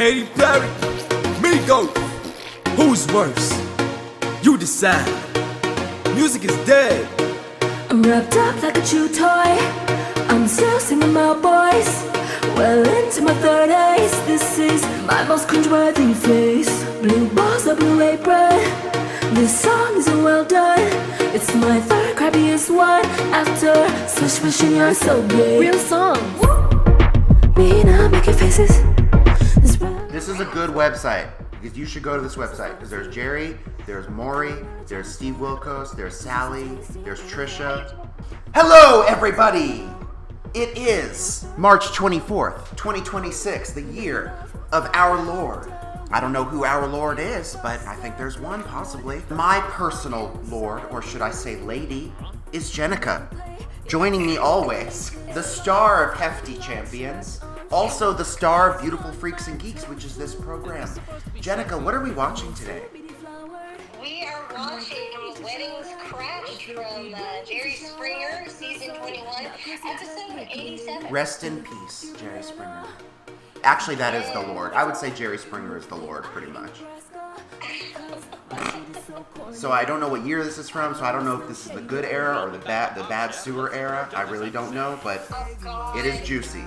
Katy Perry, Migos, who's worse? You decide. Music is dead. I'm wrapped up like a chew toy. I'm still singing my voice. Well into my 30s. This is my most cringeworthy face. Blue balls, a blue apron. This song isn't well done. It's my third crappiest one after Swish Wishing You're So Gay. Real song. Me now making faces. This is a good website. Because you should go to this website. Because there's Jerry, there's Maury, there's Steve Wilkos, there's Sally, there's Trisha. Hello, everybody! It is March 24th, 2026, the year of our Lord. I don't know who our Lord is, but I think there's one, possibly. My personal Lord, or should I say lady, is Jenica. Joining me always, the star of Hefty Champions, also the star of Beautiful Freaks and Geeks, which is this program. Jenica, what are we watching today? We are watching Weddings Crash from Jerry Springer, season 21, episode 87. Rest in peace, Jerry Springer. Actually, that is the Lord. I would say Jerry Springer is the Lord, pretty much. So I don't know what year this is from, so I don't know if this is the good era or the bad sewer era. I really don't know, but it is juicy.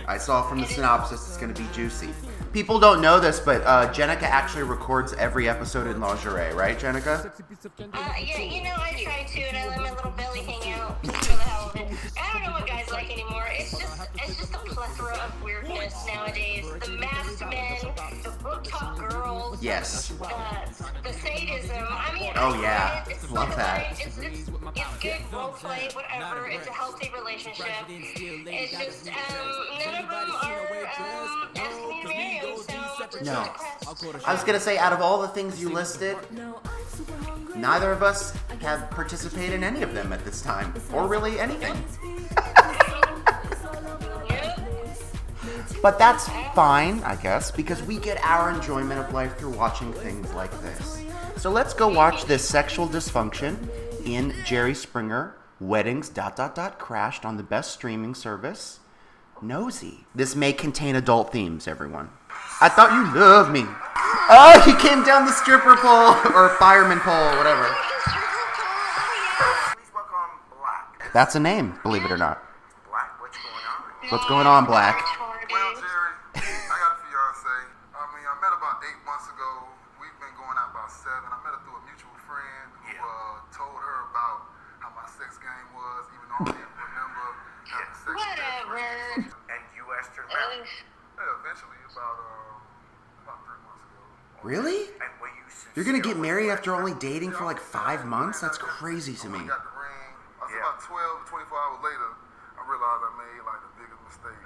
I saw from the synopsis it's going to be juicy. People don't know this, but Jenica actually records every episode in lingerie, right, Jenica? Yeah, you know, I try to, and I let my little belly hang out just for the hell of it. I don't know what guys like anymore. It's just a plethora of weirdness nowadays. The masked men, the rooftop girls. Yes. The sadism. I mean, Oh, yeah. It's Love that. It's good role play, whatever. It's a healthy relationship. It's just, none of them are asking me to marry them, so I'm just No. depressed. I was going to say, out of all the things you listed, neither of us have participated in any of them at this time, or really anything. But that's fine, I guess, because we get our enjoyment of life through watching things like this. So let's go watch this sexual dysfunction in Jerry Springer Weddings ... crashed on the best streaming service, Nosy. This may contain adult themes, everyone. I thought you loved me. Oh, he came down the stripper pole, or fireman pole, whatever. That's a name, believe it or not. Black, what's going on? What's going on, Black? Well, Jerry, I got a fiance. I mean, I met her about 8 months ago. We've been going out about 7. I met her through a mutual friend who told her about how my sex game was, even though I didn't remember having sex with that friend. Whatever. And you asked her married? Yeah, eventually, about 3 months ago. Really? And were you You're gonna get married after only dating for like 5 months? That's crazy to me. I got the ring. I was about 12 to 24 hours later, I realized I made like the biggest mistake.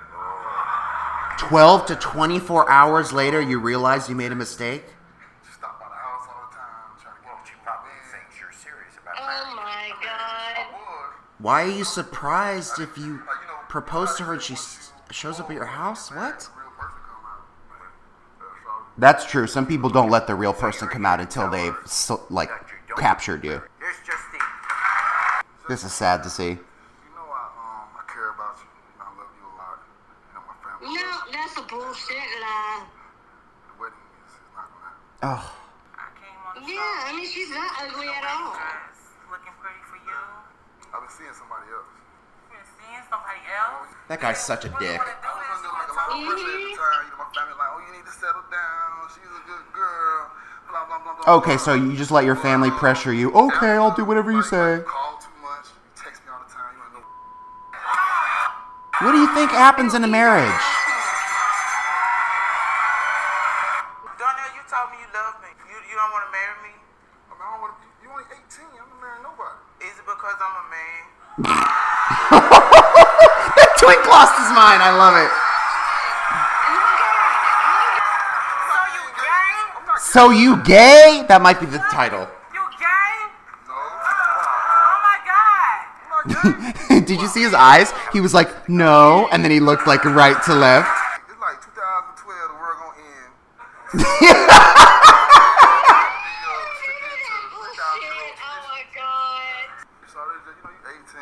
12 to 24 hours later, you realize you made a mistake? She stopped by the house all the time, trying to get She probably thinks you're serious about Oh marrying. my god. Why are you surprised if you propose to her and she shows up at your house? What? That's true. Some people don't let the real person come out until they've, captured you. Here's Justine. This is sad to see. You know I care about you. I love you a lot. You know my family. No, that's a bullshit lie. The wedding is not gonna happen. Oh, I came on the Yeah, I mean, she's not ugly at all. dress. Looking pretty for you. I've been seeing somebody else. You're seeing somebody else. that guy's such a dick. I was under like a lot of pressure at the time. You know, my family like, oh, you need to settle down. She's a good girl. Blah blah blah blah. Okay, so you just let your family pressure you. Okay, I'll do whatever you say. You call too much. You text me all the time. You don't know. What do you think happens in a marriage? Darnell, you told me you love me. You don't want to marry me? I mean, I don't want to. You only 18. I'm not marrying nobody. Is it because I'm a man? Twink lost his mind. I love it. So you gay? So you gay? That might be the title. You gay? No. Oh my God. Did you see his eyes? He was like, no, and then he looked like right to left. It's like 2012. The world gonna end. Oh my god. So you know, you're 18.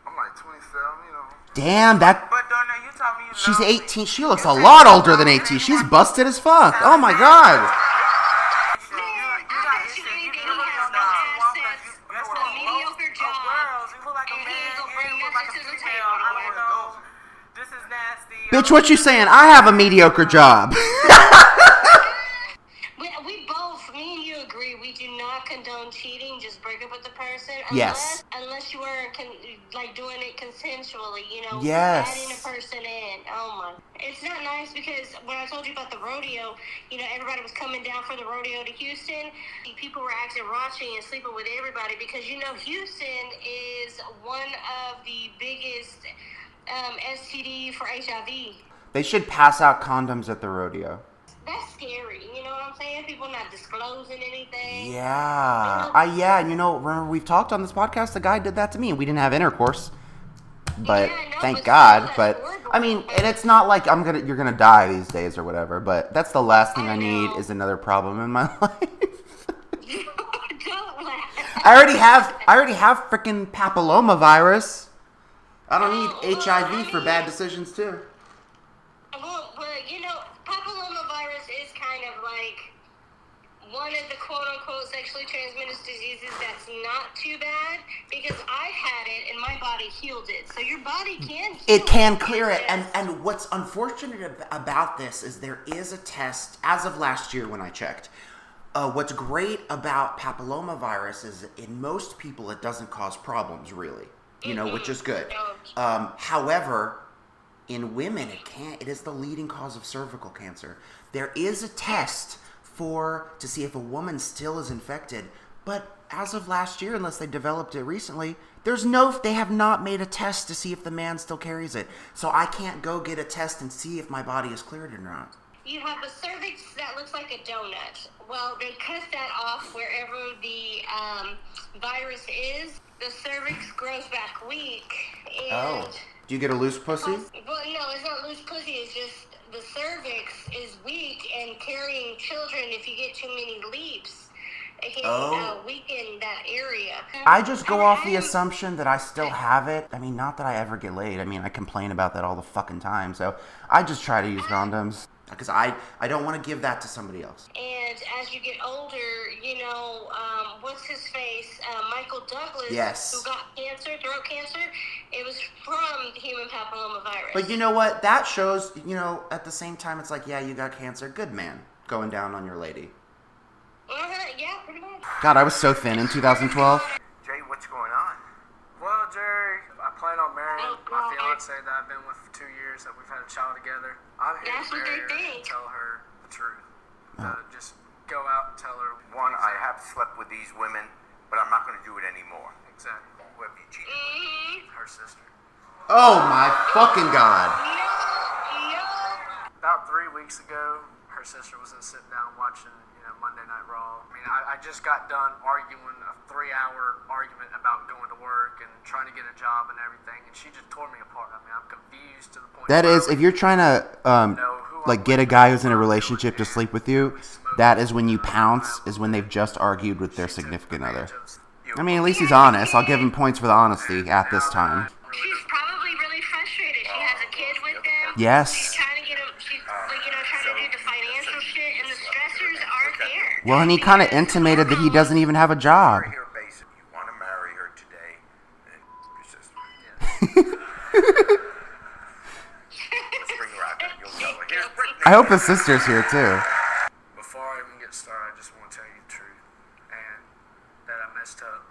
I'm like 27. You know. Damn, that. But Darnell, you told me you She's 18. She looks a lot older than 18. She's busted as fuck. Oh my god. Man, I bet you anything he has no assets, a mediocre job, and he ain't gonna bring nothing to the table. This is nasty. Bitch, what you saying? I have a mediocre job. Me and you agree, we do not condone cheating. Just break up with the person. Yes. Unless you were doing it consensually, Yes. adding a person in. Oh my. It's not nice because when I told you about the rodeo, everybody was coming down for the rodeo to Houston. People were acting raunchy and sleeping with everybody because, Houston is one of the biggest STD for HIV. They should pass out condoms at the rodeo. That's scary, you know what I'm saying? People not disclosing anything. Yeah. Remember we've talked on this podcast, the guy did that to me and we didn't have intercourse. But thank God. But I mean, and it's not like you're gonna die these days or whatever, but that's the last thing I need is another problem in my life. Don't laugh. I already have freaking papillomavirus. I don't need HIV for bad decisions too. Well, papillomavirus is kind of like one of the quote-unquote sexually transmitted diseases that's not too bad because I had it and my body healed it. So your body can heal it. Can clear it. And what's unfortunate about this is there is a test, as of last year when I checked. What's great about papillomavirus is in most people it doesn't cause problems really, which is good. However, in women, it is the leading cause of cervical cancer. There is a test to see if a woman still is infected, but as of last year, unless they developed it recently, they have not made a test to see if the man still carries it. So I can't go get a test and see if my body is cleared or not. You have a cervix that looks like a donut. Well, they cut that off wherever the virus is. The cervix grows back weak. And do you get a loose pussy? Well, no, it's not loose pussy. It's just the cervix is weak, and carrying children, if you get too many leaps, it can weaken that area. I just go off the assumption that I still have it. I mean, not that I ever get laid. I mean, I complain about that all the fucking time. So I just try to use condoms. Because I don't want to give that to somebody else. And as you get older, what's his face? Michael Douglas, who got cancer, throat cancer, it was from human papillomavirus. But you know what? That shows, at the same time, it's like, yeah, you got cancer. Good man. Going down on your lady. Yeah, pretty much. God, I was so thin in 2012. Jay, what's going on? Well, Jerry, I plan on marrying my fiance that I've been with for 2 years, that we've had a child together. I'm here to marry her and tell her the truth. Just go out and tell her. One, I have slept with these women, but I'm not going to do it anymore. Exactly. Who have you cheated with? Her sister. Oh my fucking God. About 3 weeks ago, her sister was sitting down watching, Monday Night Raw. I mean, I just got done arguing a 3-hour argument about going to work and trying to get a job and everything, and she just tore me apart. I mean, I'm confused to the point. That is, if you're trying to get a guy who's in a relationship to sleep with you, that is when you pounce, is when they've just argued with their significant other. I mean, at least he's honest. I'll give him points for the honesty at this time. She's probably really frustrated. She has a kid with them. Yes. She's trying to get him. She's trying to do the financial shit, and the stressors are there. Well, and he kind of intimated that he doesn't even have a job. You want to marry her today, and your sister. Let's bring her out there. You'll tell her. Here's Brittany. I hope his sister's here too. Before I even get started, I just want to tell you the truth, and that I messed up,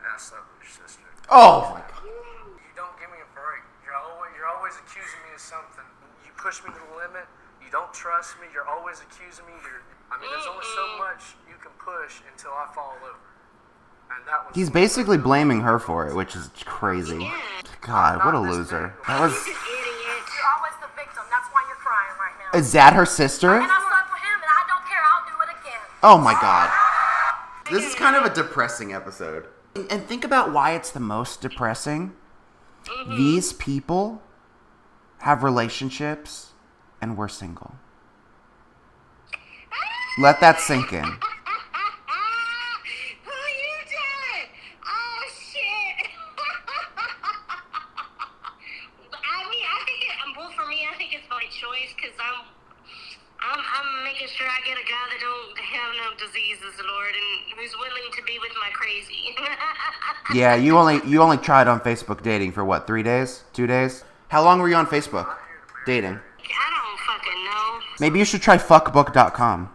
and I slept with your sister. Oh my God. You don't give me a break. You're always accusing me of something. You push me to the limit. You don't trust me. You're always accusing me. There's only so much you can push until I fall over. And that was. He's basically blaming her for it, which is crazy. God, what a loser. That was. She's an idiot. You're always the victim. That's why you're crying right now. Is that her sister? And I slept with him, and I don't care. I'll do it again. Oh my God. This is kind of a depressing episode. And think about why it's the most depressing. These people have relationships and we're single. Let that sink in. Who you doing? Oh shit! I think for me, making sure I get a guy that don't have no diseases, Lord, and who's willing to be with my crazy. Yeah, you only tried on Facebook dating for what, 3 days? 2 days? How long were you on Facebook dating? I don't fucking know. Maybe you should try fuckbook.com. What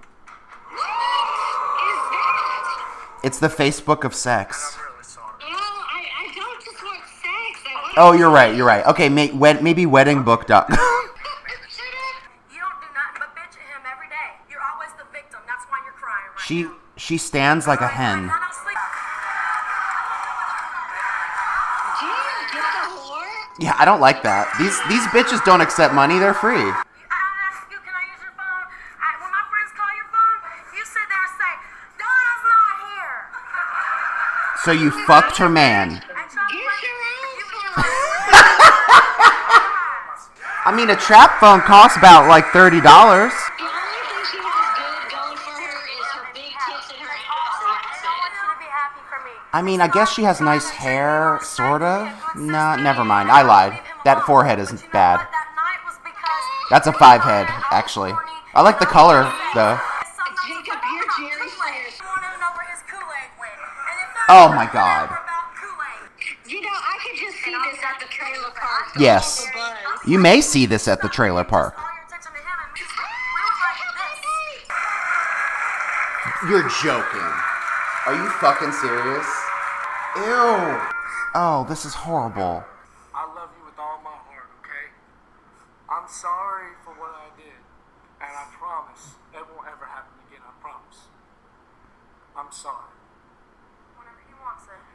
is that? It's the Facebook of sex. I'm really sorry. No, I don't just want sex. I want Oh, you're right. Okay, maybe weddingbook.com. Shut up. You don't do nothing but bitch at him every day. You're always the victim. That's why you're crying right now. She stands like a hen. I don't sleep. Do you get the whore? Yeah, I don't like that. These bitches don't accept money, they're free. I ask you, can I use your phone? When my friends call your phone, you sit there and say, Donna's not here. So you fucked her man. And try to Get play- your own you phone. I mean, a trap phone costs about like $30. The only thing she has good going for her is her big tits and her ass, and I that's don't want it. you to be happy for me. I mean, I guess she has nice hair, sorta. Nah, never mind. I lied. That forehead is But you know bad. what? That night was because That's a 5 head, actually. I like the color, though. Jacob, you're Jerry Sayers. Oh my God. You know, I could just see this at the trailer park. Yes. The buzz. You may see this at the trailer park. You're joking. Are you fucking serious? Ew. Oh, this is horrible. I love you with all my heart, okay? I'm sorry for what I did, and I promise it won't ever happen again, I promise. I'm sorry.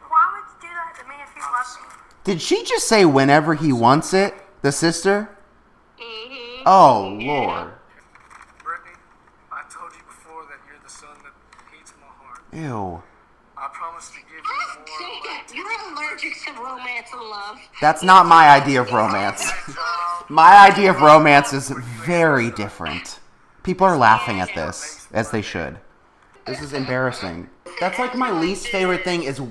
Why would you do that to me if you loved me? Did she just say whenever he wants it? The sister? Mm-hmm. Oh, Lord. Brittany, I told you before that you're the son that heats my heart. Ew. I promise to give you Oh, more. Jacob, you're allergic to romance and love. That's not my idea of romance. My idea of romance is very different. People are laughing at this, as they should. This is embarrassing. That's like my least favorite thing is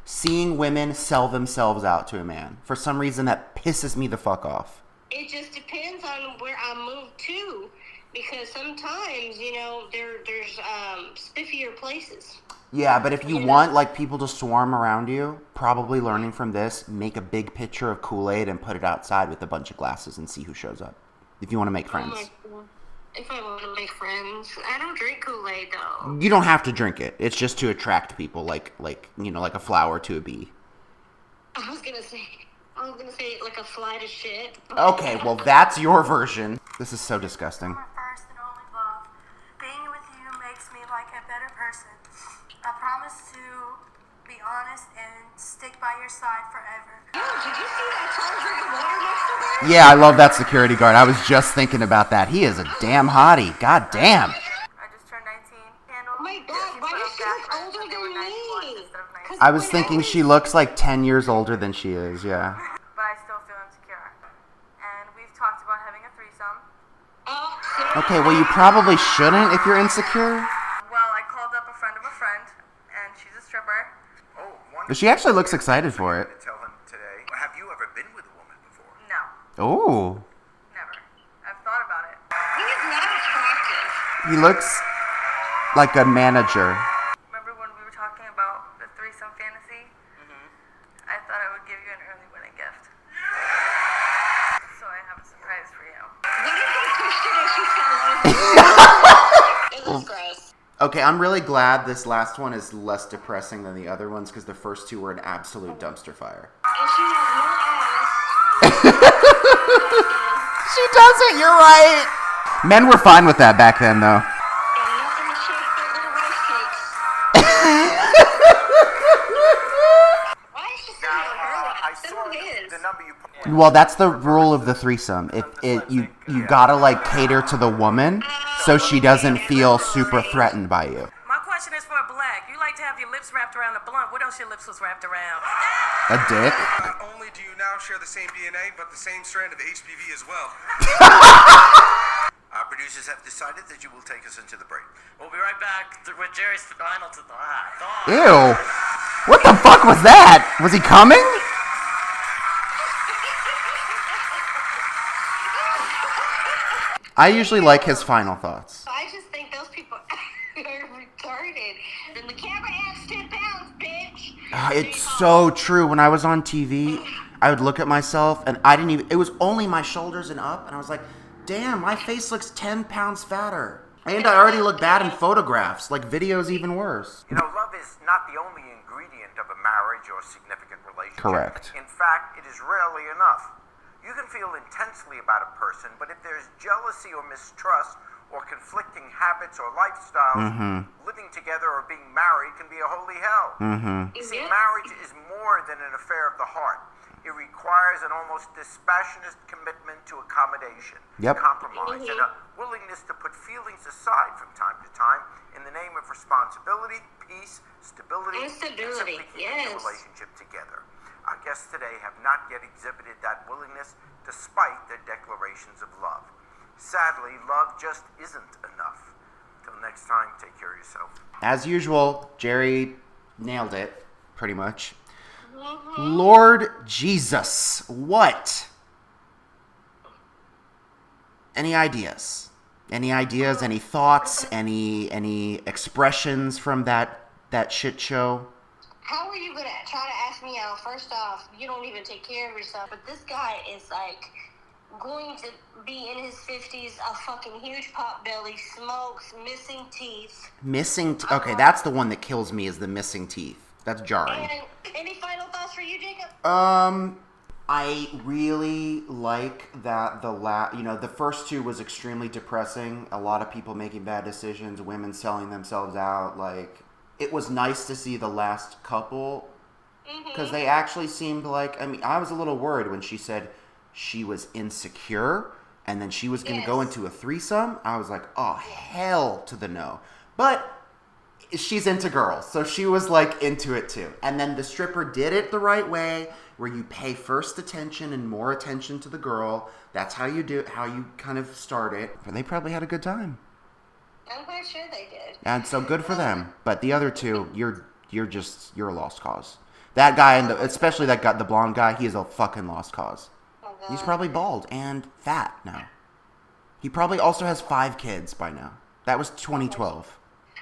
seeing women sell themselves out to a man. For some reason, that pisses me the fuck off. It just depends on where I move to, because sometimes, you know, there's spiffier places. Yeah, but if you want like people to swarm around you, probably learning from this, make a big picture of Kool-Aid and put it outside with a bunch of glasses and see who shows up. If you want to make friends. Oh my God. If I want to make friends, I don't drink Kool-Aid though. You don't have to drink it. It's just to attract people, like you know, like a flower to a bee. I was gonna say like a fly to shit. Okay, well that's your version. This is so disgusting. My first and only love. Being with you makes me like a better person. I promise to be honest and stick by your side forever. Yo, did you see that tall drink of water next to her? Yeah, I love that security guard. I was just thinking about that. He is a damn hottie. God damn. I just turned 19. Oh my God, why does she look older than me? 'Cause I was when thinking she looks like 10 years older than she is, yeah. But I still feel insecure. And we've talked about having a threesome. Oh, see? Okay, well you probably shouldn't if you're insecure. Well, I called up a friend of a friend, and she's a stripper. Oh, wonderful. But she actually looks excited for it. To tell him today. Have you ever been with a woman before? No, Ooh. never. I've thought about it. He is not attractive. He looks like a manager. Remember when we were talking about the threesome fantasy? I thought I would give you an early wedding gift. So I have a surprise for you. What if I pushed it and she fell over? It looks gross. Okay, I'm really glad this last one is less depressing than the other ones because the first two were an absolute dumpster fire. And she has no ass. She doesn't, you're right. Men were fine with that back then, though. And nothing to shake their little rice cakes. Why is she sitting on her lap? I That saw one is. the number you put. Well, that's the rule of the threesome. You gotta like cater to the woman so she doesn't feel super threatened by you. My question is for Black. You like to have your lips wrapped around a blunt. What else your lips was wrapped around? A dick? Not only do you now share the same DNA, but the same strand of HPV as well. Our producers have decided that you will take us into the break. We'll be right back with Jerry's final to the thought. Ew. What the fuck was that? Was he coming? I usually like his final thoughts. I just retarded. Then the camera adds 10 pounds, bitch. It's so true. When I was on TV, I would look at myself and I didn't even, it was only my shoulders and up, and I was like, damn, my face looks 10 pounds fatter. And I already look bad in photographs. Like, video's even worse. You know, love is not the only ingredient of a marriage or significant relationship. Correct. In fact, it is rarely enough. You can feel intensely about a person, but if there's jealousy or mistrust or conflicting habits or lifestyles, living together or being married can be a holy hell. You see, marriage is more than an affair of the heart. It requires an almost dispassionate commitment to accommodation, compromise, and a willingness to put feelings aside from time to time in the name of responsibility, peace, stability, and simply keeping the relationship together. Our guests today have not yet exhibited that willingness despite their declarations of love. Sadly, love just isn't enough. Till next time, take care of yourself. As usual, Jerry nailed it, pretty much. Lord Jesus, what? Any ideas? Any ideas? Any thoughts? Any expressions from that shit show? How are you gonna try to ask me out? First off, you don't even take care of yourself. But this guy is like going to be in his 50s, a fucking huge pot belly, smokes, missing teeth. Okay, that's the one that kills me, is the missing teeth. That's jarring. And any final thoughts for you, Jacob? I really like that the first two was extremely depressing. A lot of people making bad decisions, women selling themselves out. Like, it was nice to see the last couple, because they actually seemed like, I mean, I was a little worried when she said she was insecure and then she was going to go into a threesome. I was like, oh, hell to the no. But she's into girls, so she was like into it too. And then the stripper did it the right way, where you pay first attention and more attention to the girl. That's how you do it, how you kind of start it. But they probably had a good time. I'm quite sure they did. And so good for them. But the other two, you're a lost cause. That guy, especially that guy, the blonde guy, he is a fucking lost cause. Oh, He's probably bald and fat now. He probably also has 5 kids by now. That was 2012.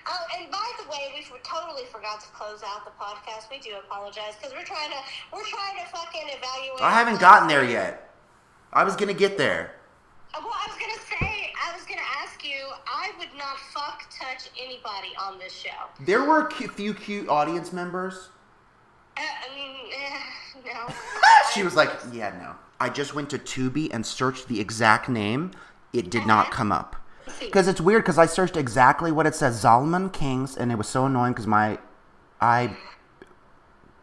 Oh, and by the way, we totally forgot to close out the podcast. We do apologize, because we're trying to fucking evaluate. I haven't gotten there yet. I was gonna get there. Well, I was gonna ask you. I would not touch anybody on this show. There were a few cute audience members. No. She was like, yeah, no. I just went to Tubi and searched the exact name. It did not come up. Because it's weird, because I searched exactly what it says, Zalman Kings, and it was so annoying because my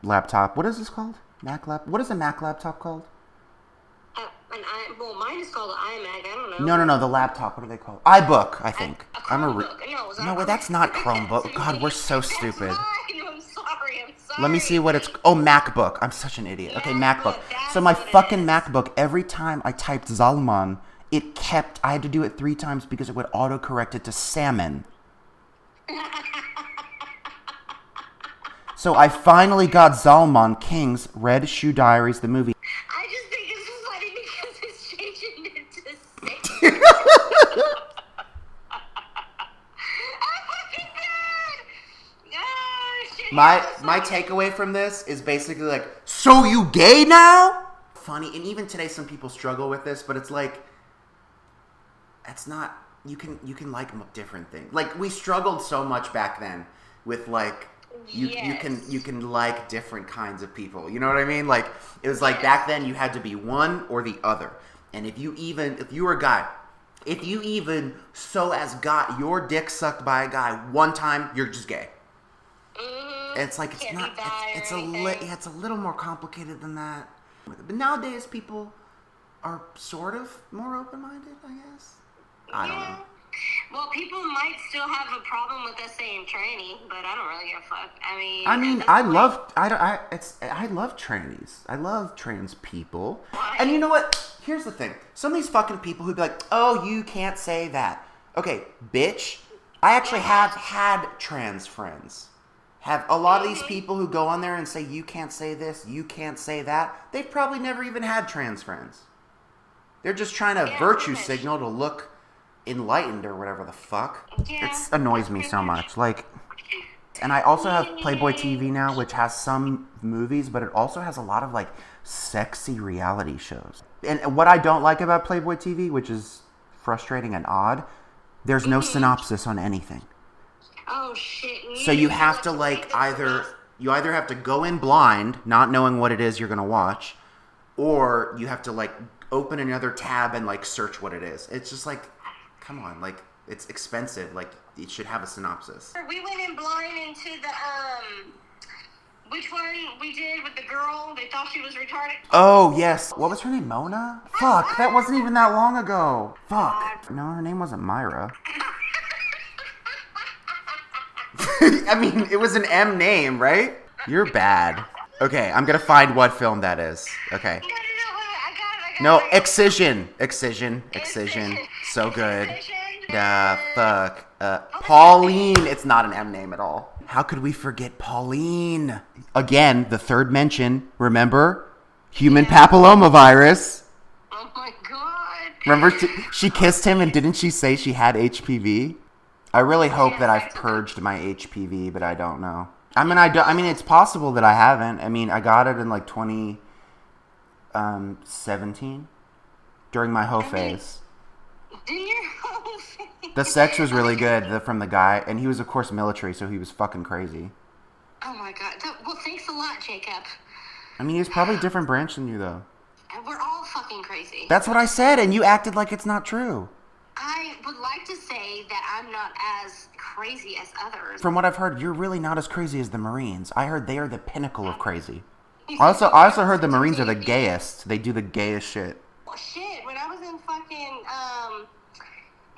laptop, what is this called? What is a Mac laptop called? Well, mine is called an iMac. I don't know. No, the laptop. What are they called? iBook, I think. A Chromebook. No, that's not Chromebook. God, we're so stupid. I'm sorry. Let me see what it's... Oh, MacBook. I'm such an idiot. Okay, MacBook. So my fucking MacBook, every time I typed Zalman, I had to do it 3 times because it would autocorrect it to salmon. So I finally got Zalman King's Red Shoe Diaries, the movie. I just think it's funny because it's changing it to Satan. My takeaway from this is basically like, so you gay now? Funny, and even today some people struggle with this, but it's like, that's not, you can like different things. Like, we struggled so much back then with like, you can like different kinds of people. You know what I mean? Like, it was like back then you had to be one or the other. And if you were a guy, if you even so as got your dick sucked by a guy one time, you're just gay. It's like, it's not, it's a little more complicated than that. But nowadays people are sort of more open-minded, I guess. I don't know. Well, people might still have a problem with us saying tranny, but I don't really give a fuck. I love trannies. I love trans people. Why? And you know what? Here's the thing. Some of these fucking people who'd be like, oh, you can't say that. Okay, bitch. I actually have had trans friends. Have a lot of these people who go on there and say, you can't say this, you can't say that. They've probably never even had trans friends. They're just trying to virtue signal to look enlightened or whatever the fuck. Yeah, it annoys me so much. Like, And I also have Playboy TV now, which has some movies, but it also has a lot of like sexy reality shows. And what I don't like about Playboy TV, which is frustrating and odd, there's no synopsis on anything. Oh shit. So you have to like either have to go in blind, not knowing what it is you're gonna watch, or you have to like open another tab and like search what it is. It's just like, come on, like it's expensive. Like it should have a synopsis. We went in blind into the which one we did with the girl? They thought she was retarded. Oh yes, what was her name? Mona? Fuck, that wasn't even that long ago. Fuck. No, her name wasn't Myra. I mean, it was an M name, right? You're bad. Okay, I'm gonna find what film that is. Okay. No, I got it. No, Excision. So good. Fuck. Pauline. It's not an M name at all. How could we forget Pauline? Again, the third mention. Remember? Human papillomavirus. Oh my god. Remember, she kissed him and didn't she say she had HPV? I really hope that I've purged my HPV, but I don't know. I mean, it's possible that I haven't. I mean, I got it in like 2017 during my hoe phase. Didn't your hoe phase? The sex was really good from the guy, and he was, of course, military, so he was fucking crazy. Oh my god. Well, thanks a lot, Jacob. I mean, he was probably a different branch than you, though. And we're all fucking crazy. That's what I said, and you acted like it's not true. I would like to say that I'm not as crazy as others. From what I've heard, you're really not as crazy as the Marines. I heard they are the pinnacle of crazy. I also heard the Marines are the gayest. They do the gayest shit. Well, shit, when I was in fucking,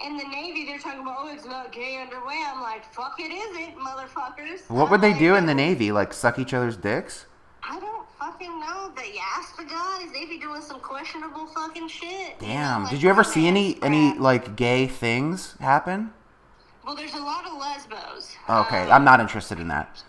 in the Navy, they're talking about, oh, it's not gay underway. I'm like, fuck it isn't, motherfuckers. What would they do in the Navy? Like, suck each other's dicks? I don't fucking know. That you ask the guys, they be doing some questionable fucking shit. Damn. You know, like, did you ever see any like gay things happen? Well, there's a lot of lesbos. Okay, I'm not interested in that.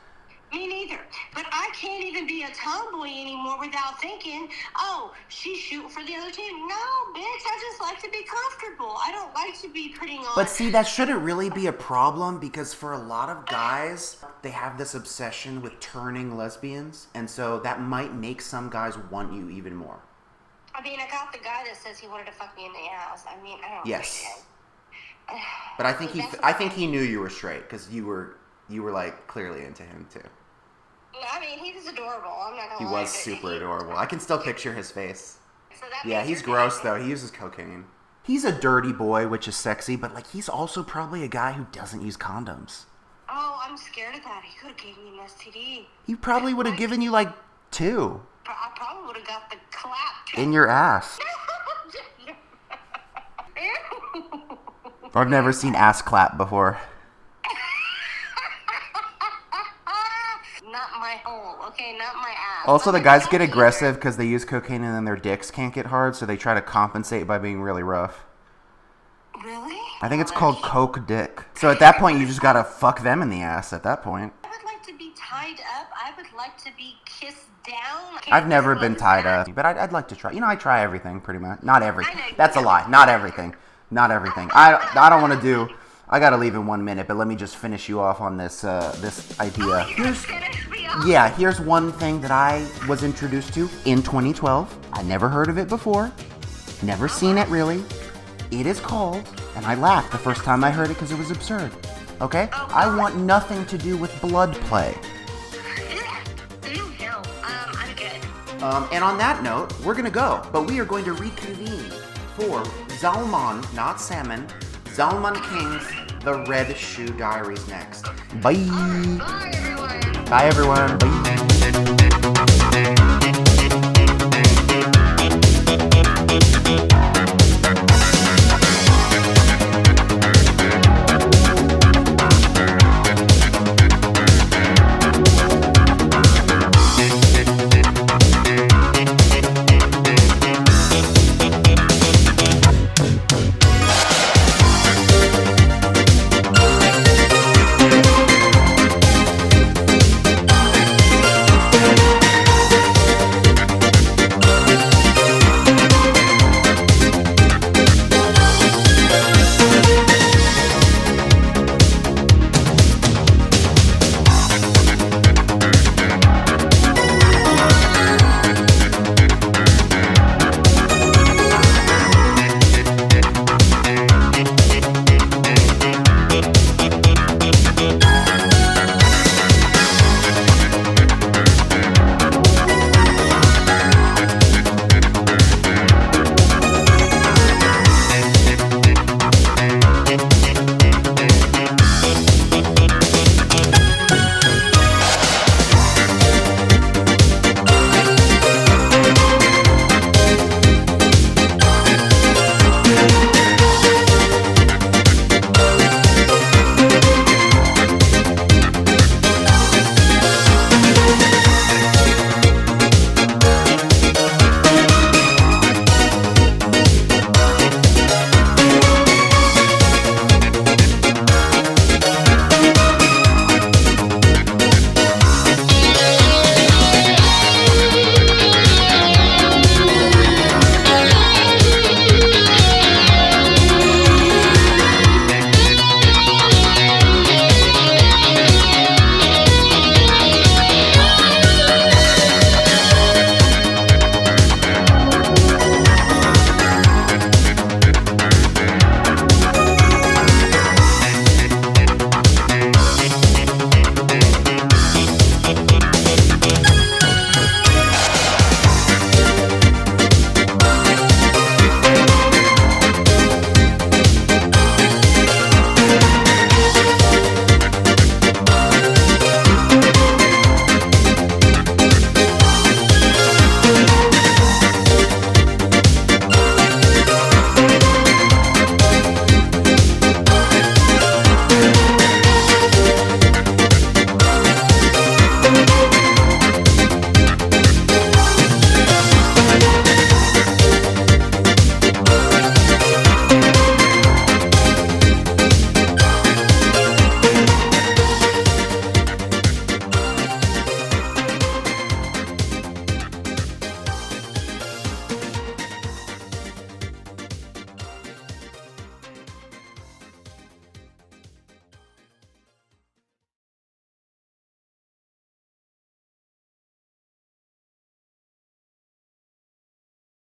Me neither. But I can't even be a tomboy anymore without thinking, oh, she's shooting for the other team. No, bitch, I just like to be comfortable. I don't like to be putting on... But see, that shouldn't really be a problem, because for a lot of guys, they have this obsession with turning lesbians, and so that might make some guys want you even more. I mean, I got the guy that says he wanted to fuck me in the ass. I mean, I don't... Yes. But I think he knew you were straight, because you were like clearly into him too. I mean, he was adorable. I'm not gonna He lie. was super adorable. I can still picture his face. So that Yeah, means he's you're gross gay. though. He uses cocaine. He's a dirty boy, which is sexy, but like he's also probably a guy who doesn't use condoms. Oh, I'm scared of that. He could have gave me an STD. He probably would have given you like 2 I probably would have got the clap. in your ass. I've never seen ass clap before. Not my hole, okay? Not my ass. Also, the guys get aggressive because they use cocaine and then their dicks can't get hard, so they try to compensate by being really rough. Really? I think it's called coke dick. So at that point, you just gotta fuck them in the ass at that point. I would like to be tied up. I would like to be kissed down. I've never been tied up, but I'd like to try. You know, I try everything pretty much. Not everything. That's a lie. Not everything. Not everything. I don't want to do... I gotta leave in 1 minute, but let me just finish you off on this this idea. Here's one thing that I was introduced to in 2012. I never heard of it before. Never seen it really. It is called, and I laughed the first time I heard it because it was absurd. Okay? I want nothing to do with blood play. No, I'm good. And on that note, we're gonna go, but we are going to reconvene for Zalman, not Salmon, Zalman King's The Red Shoe Diaries next. Bye. Bye, everyone. Bye, everyone. Bye.